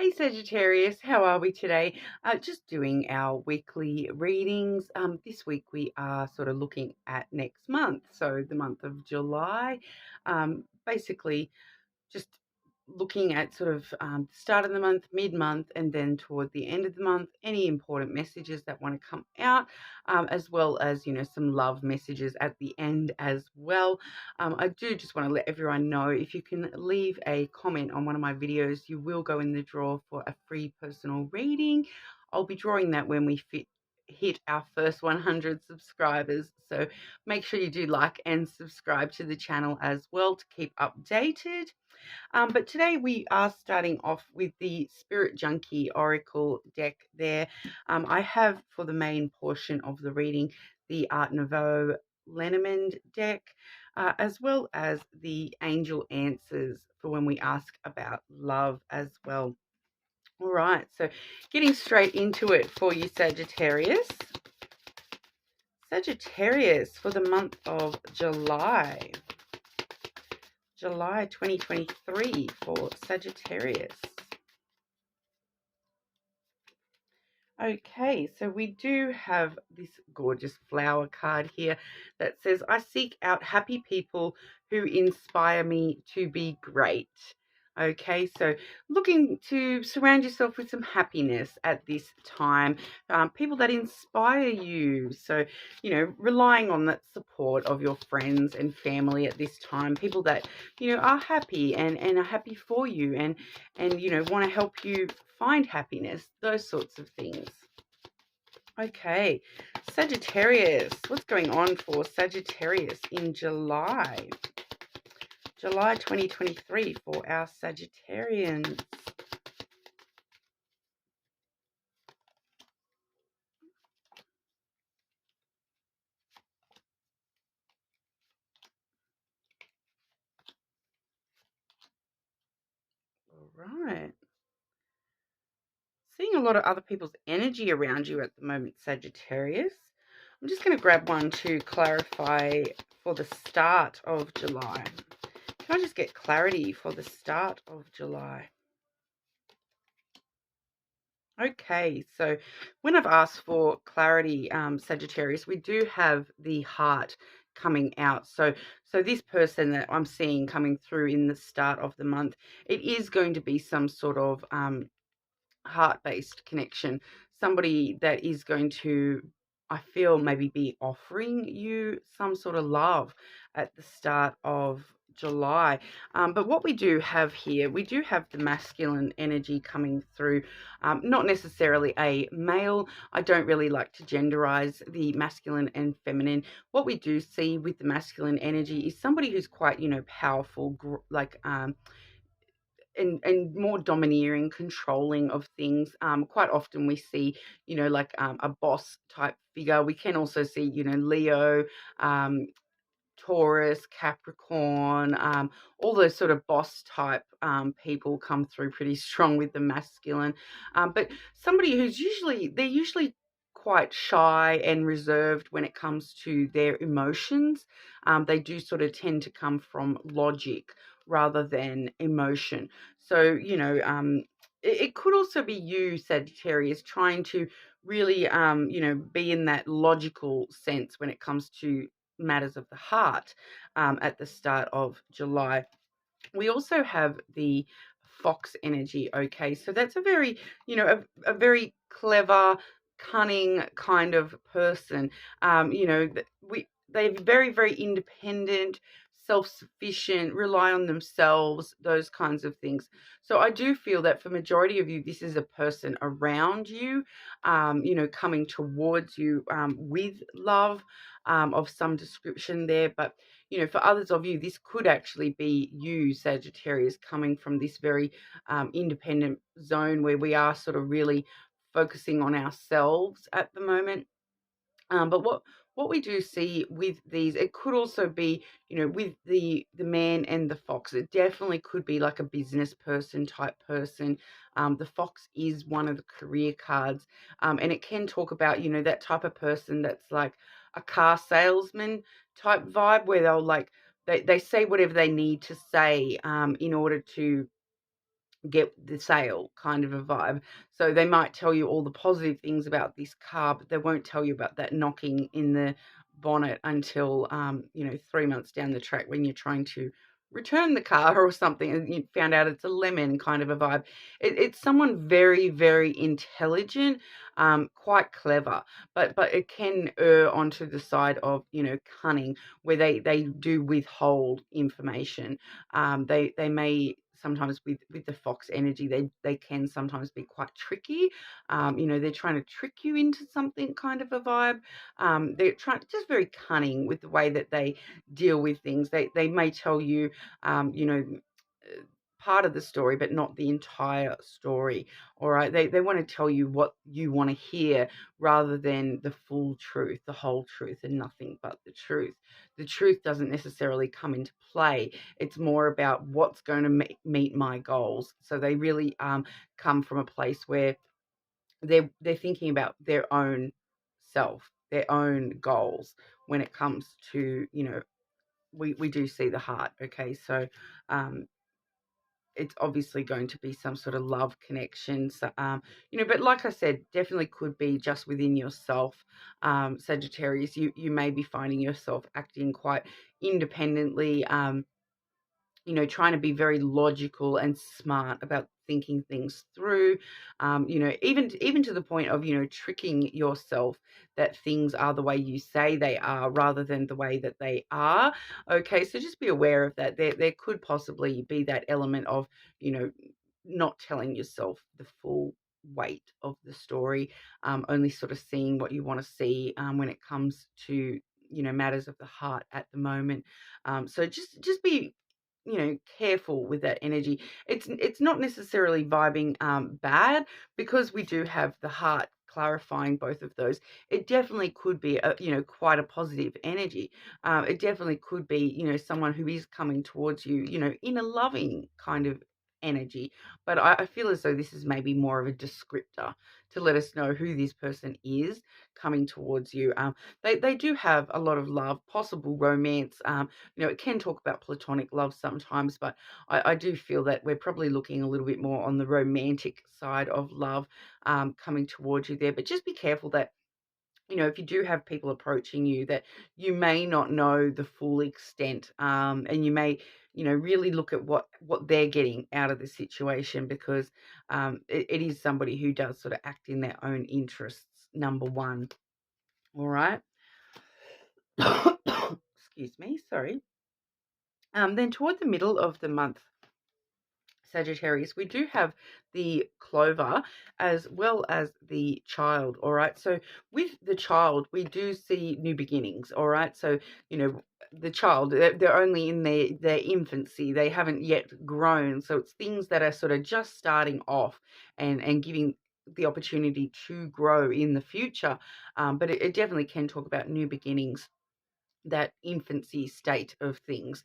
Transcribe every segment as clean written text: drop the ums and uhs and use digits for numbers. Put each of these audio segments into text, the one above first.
Hey Sagittarius, how are we today? Just doing our weekly readings. This week we are sort of looking at next month, so the month of July. Basically, just looking at sort of the start of the month, mid-month, and then toward the end of the month, any important messages that want to come out, as well as, some love messages at the end as well. I do just want to let everyone know, if you can leave a comment on one of my videos, you will go in the draw for a free personal reading. I'll be drawing that when we hit our first 100 subscribers, so make sure you do like and subscribe to the channel as well to keep updated. But today we are starting off with the Spirit Junkie Oracle deck there. I have, for the main portion of the reading, the Art Nouveau Lenormand deck, as well as the Angel Answers for when we ask about love as well. All right, so getting straight into it for you, Sagittarius. Sagittarius for the month of July. July 2023 for Sagittarius. Okay, so we do have this gorgeous flower card here that says, I seek out happy people who inspire me to be great. Okay, so looking to surround yourself with some happiness at this time, people that inspire you. So, relying on that support of your friends and family at this time, people that, are happy and are happy for you and want to help you find happiness, those sorts of things. Okay, Sagittarius, what's going on for Sagittarius in July? July 2023 for our Sagittarians. All right. Seeing a lot of other people's energy around you at the moment, Sagittarius. I'm just going to grab one to clarify for the start of July. Can I just get clarity for the start of July? Okay, so when I've asked for clarity, Sagittarius, we do have the heart coming out. So this person that I'm seeing coming through in the start of the month, it is going to be some sort of heart-based connection. Somebody that is going to, I feel, maybe be offering you some sort of love at the start of July. But what we do have here, we do have the masculine energy coming through, not necessarily a male. I don't really like to genderize the masculine and feminine. What we do see with the masculine energy is somebody who's quite, powerful, and more domineering, controlling of things. Quite often we see, a boss type figure. We can also see, Leo, Taurus, Capricorn, all those sort of boss type people come through pretty strong with the masculine. But somebody who's they're usually quite shy and reserved when it comes to their emotions. They do sort of tend to come from logic rather than emotion. So, it could also be you, Sagittarius, trying to really, be in that logical sense when it comes to matters of the heart at the start of July. We also have the fox energy. Okay, so that's a very, a very clever, cunning kind of person. They're very, very independent, self-sufficient, rely on themselves, those kinds of things. So I do feel that for majority of you, this is a person around you, coming towards you with love of some description there. But for others of you, this could actually be you, Sagittarius, coming from this very independent zone where we are sort of really focusing on ourselves at the moment. But what we do see with these, it could also be, with the man and the fox, it definitely could be like a business person type person. The fox is one of the career cards, and it can talk about, that type of person that's like a car salesman type vibe, where they'll they say whatever they need to say in order to get the sale kind of a vibe. So they might tell you all the positive things about this car, but they won't tell you about that knocking in the bonnet until 3 months down the track when you're trying to return the car or something, and you found out it's a lemon kind of a vibe. It's someone very, very intelligent, quite clever, but it can err onto the side of cunning, where they do withhold information. They may sometimes, with the fox energy, they can sometimes be quite tricky. They're trying to trick you into something kind of a vibe. They're trying just very cunning with the way that they deal with things. They may tell you, part of the story, but not the entire story. All right. They want to tell you what you want to hear rather than the full truth, the whole truth, and nothing but the truth. The truth doesn't necessarily come into play. It's more about what's going to meet my goals. So they really come from a place where they're thinking about their own self, their own goals when it comes to, we do see the heart. Okay. So it's obviously going to be some sort of love connection. So, but like I said, definitely could be just within yourself, Sagittarius. You may be finding yourself acting quite independently, trying to be very logical and smart about thinking things through, even to the point of, tricking yourself that things are the way you say they are rather than the way that they are. Okay, so just be aware of that. There could possibly be that element of, not telling yourself the full weight of the story, only sort of seeing what you want to see when it comes to, matters of the heart at the moment. So just be, careful with that energy. It's not necessarily vibing bad, because we do have the heart clarifying both of those. It definitely could be quite a positive energy. It definitely could be, someone who is coming towards you, in a loving kind of energy. But I feel as though this is maybe more of a descriptor to let us know who this person is coming towards you. They do have a lot of love, possible romance. It can talk about platonic love sometimes, but I do feel that we're probably looking a little bit more on the romantic side of love coming towards you there. But just be careful that, if you do have people approaching you, that you may not know the full extent, and you may, really look at what they're getting out of the situation, because it is somebody who does sort of act in their own interests, number one. All right. Excuse me, sorry. Then toward the middle of the month, Sagittarius, we do have the clover as well as the child. All right. So with the child, we do see new beginnings. All right. So, the child, they're only in their infancy. They haven't yet grown. So it's things that are sort of just starting off and giving the opportunity to grow in the future. But it definitely can talk about new beginnings, that infancy state of things.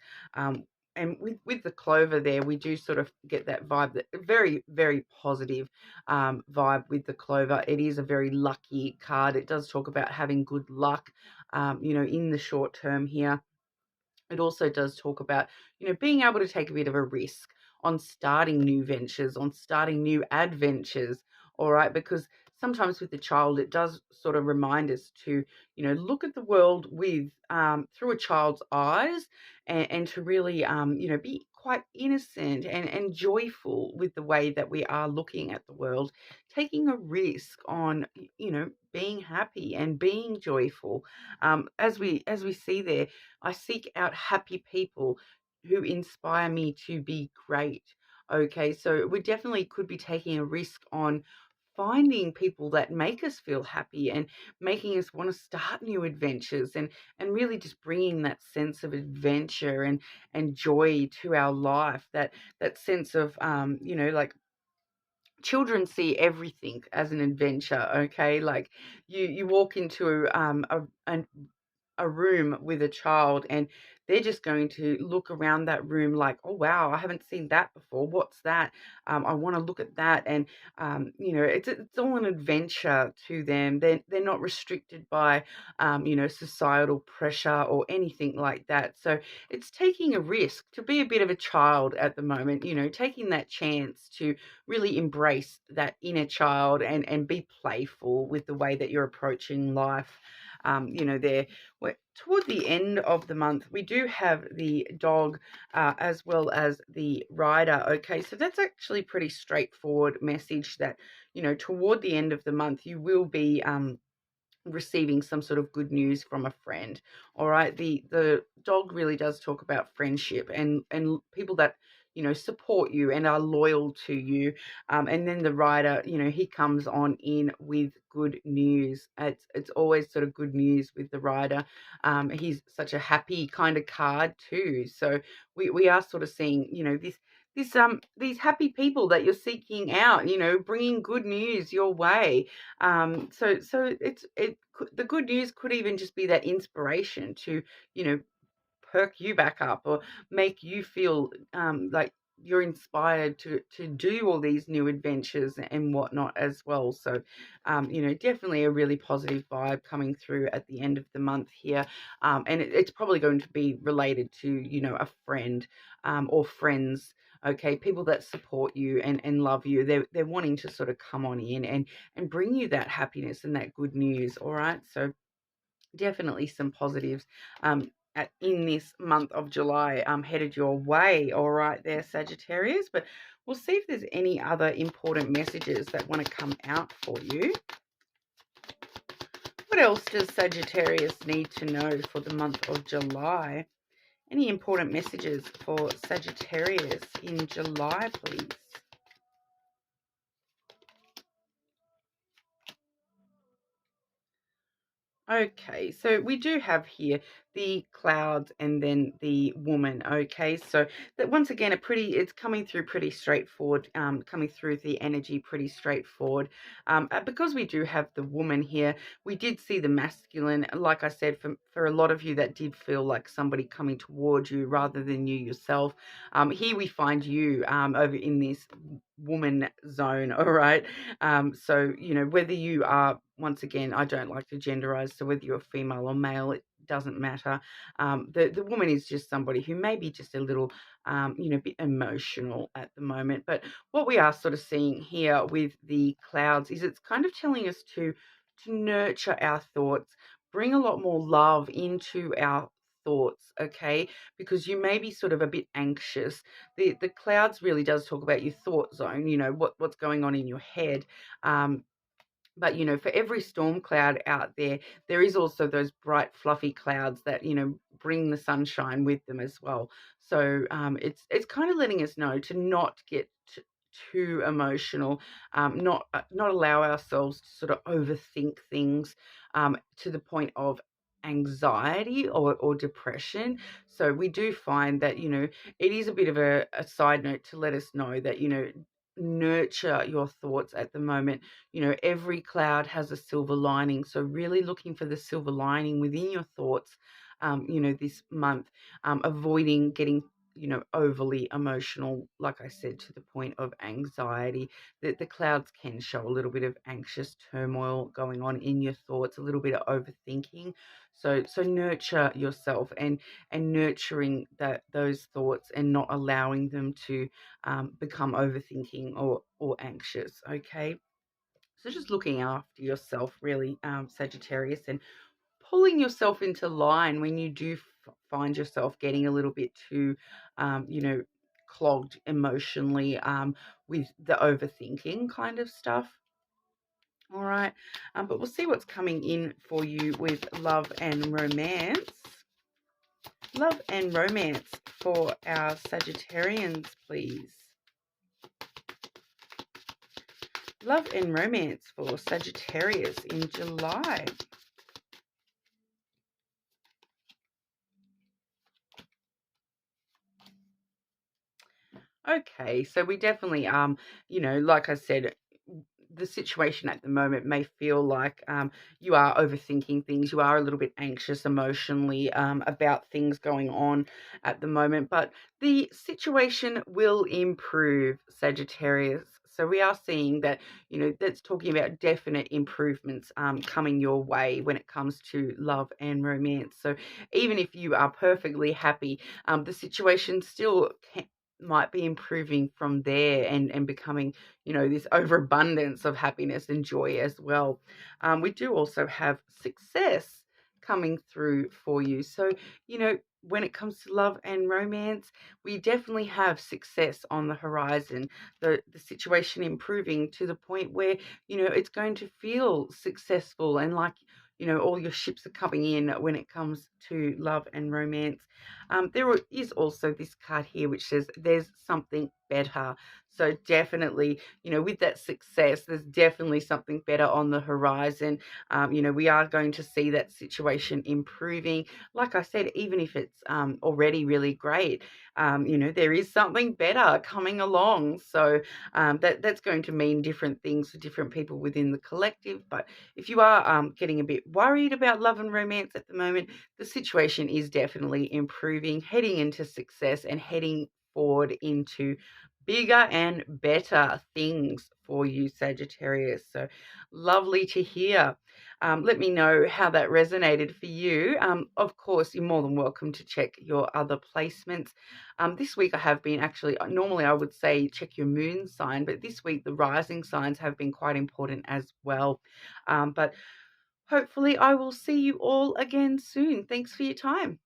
And with the clover there, we do sort of get that vibe, that very, very positive vibe with the clover. It is a very lucky card. It does talk about having good luck, in the short term here. It also does talk about, being able to take a bit of a risk on starting new ventures, on starting new adventures, all right? Because sometimes with the child, it does sort of remind us to, look at the world with through a child's eyes, and to really, be quite innocent and joyful with the way that we are looking at the world, taking a risk on, being happy and being joyful. As we see there, I seek out happy people who inspire me to be great. Okay, so we definitely could be taking a risk on finding people that make us feel happy and making us want to start new adventures, and really just bringing that sense of adventure and joy to our life, that sense of like, children see everything as an adventure. Okay, like you walk into a room with a child, and they're just going to look around that room like, oh wow, I haven't seen that before. What's that? I want to look at that. And it's all an adventure to them. They're not restricted by societal pressure or anything like that. So it's taking a risk to be a bit of a child at the moment, taking that chance to really embrace that inner child and be playful with the way that you're approaching life. There, toward the end of the month, we do have the dog as well as the rider. Okay, so that's actually pretty straightforward message that, toward the end of the month, you will be receiving some sort of good news from a friend. All right, the dog really does talk about friendship and people that support you and are loyal to you. And then the writer, he comes on in with good news. It's always sort of good news with the writer. He's such a happy kind of card too, so we are sort of seeing these happy people that you're seeking out, bringing good news your way. So the good news could even just be that inspiration to, perk you back up or make you feel like you're inspired to do all these new adventures and whatnot as well. So, definitely a really positive vibe coming through at the end of the month here. And it's probably going to be related to, a friend or friends. Okay, people that support you and love you. They're wanting to sort of come on in and bring you that happiness and that good news. All right, so definitely some positives in this month of July headed your way. All right there, Sagittarius. But we'll see if there's any other important messages that want to come out for you. What else does Sagittarius need to know for the month of July? Any important messages for Sagittarius in July, please? Okay, so we do have here the clouds and then the woman. Okay, so that once again, it's coming through pretty straightforward, coming through the energy pretty straightforward. Because we do have the woman here, we did see the masculine. Like I said, for a lot of you, that did feel like somebody coming towards you rather than you yourself. Here we find you over in this woman zone. All right, so whether you are, once again, I don't like to genderize, so whether you're female or male, it doesn't matter. The woman is just somebody who may be just a little, bit emotional at the moment. But what we are sort of seeing here with the clouds is it's kind of telling us to nurture our thoughts, bring a lot more love into our thoughts, okay? Because you may be sort of a bit anxious. The clouds really does talk about your thought zone, what's going on in your head. But, for every storm cloud out there, there is also those bright, fluffy clouds that, bring the sunshine with them as well. So it's kind of letting us know to not get too emotional, not allow ourselves to sort of overthink things to the point of anxiety or depression. So we do find that, it is a bit of a side note to let us know that, nurture your thoughts at the moment. Every cloud has a silver lining. So really looking for the silver lining within your thoughts, this month, avoiding getting, overly emotional, like I said, to the point of anxiety. The clouds can show a little bit of anxious turmoil going on in your thoughts, a little bit of overthinking. So nurture yourself and nurturing those thoughts and not allowing them to become overthinking or anxious. Okay, so just looking after yourself, really, Sagittarius, and pulling yourself into line when you do find yourself getting a little bit too, clogged emotionally with the overthinking kind of stuff. All right, but we'll see what's coming in for you with love and romance. Love and romance for our Sagittarians, please. Love and romance for Sagittarius in July. Okay, so we definitely like I said, the situation at the moment may feel like you are overthinking things. You are a little bit anxious emotionally about things going on at the moment, but the situation will improve, Sagittarius. So we are seeing that, that's talking about definite improvements coming your way when it comes to love and romance. So even if you are perfectly happy, the situation still might be improving from there and becoming, this overabundance of happiness and joy as well. We do also have success coming through for you. So, when it comes to love and romance, we definitely have success on the horizon. The situation improving to the point where, it's going to feel successful and like, all your ships are coming in when it comes to love and romance. There is also this card here which says there's something better. So definitely, with that success, there's definitely something better on the horizon. We are going to see that situation improving. Like I said, even if it's already really great, there is something better coming along. So that's going to mean different things for different people within the collective. But if you are getting a bit worried about love and romance at the moment, the situation is definitely improving, heading into success and heading forward into bigger and better things for you, Sagittarius. So lovely to hear. Let me know how that resonated for you. Of course, you're more than welcome to check your other placements. This week I have been actually, normally I would say check your moon sign, but this week the rising signs have been quite important as well. But hopefully I will see you all again soon. Thanks for your time.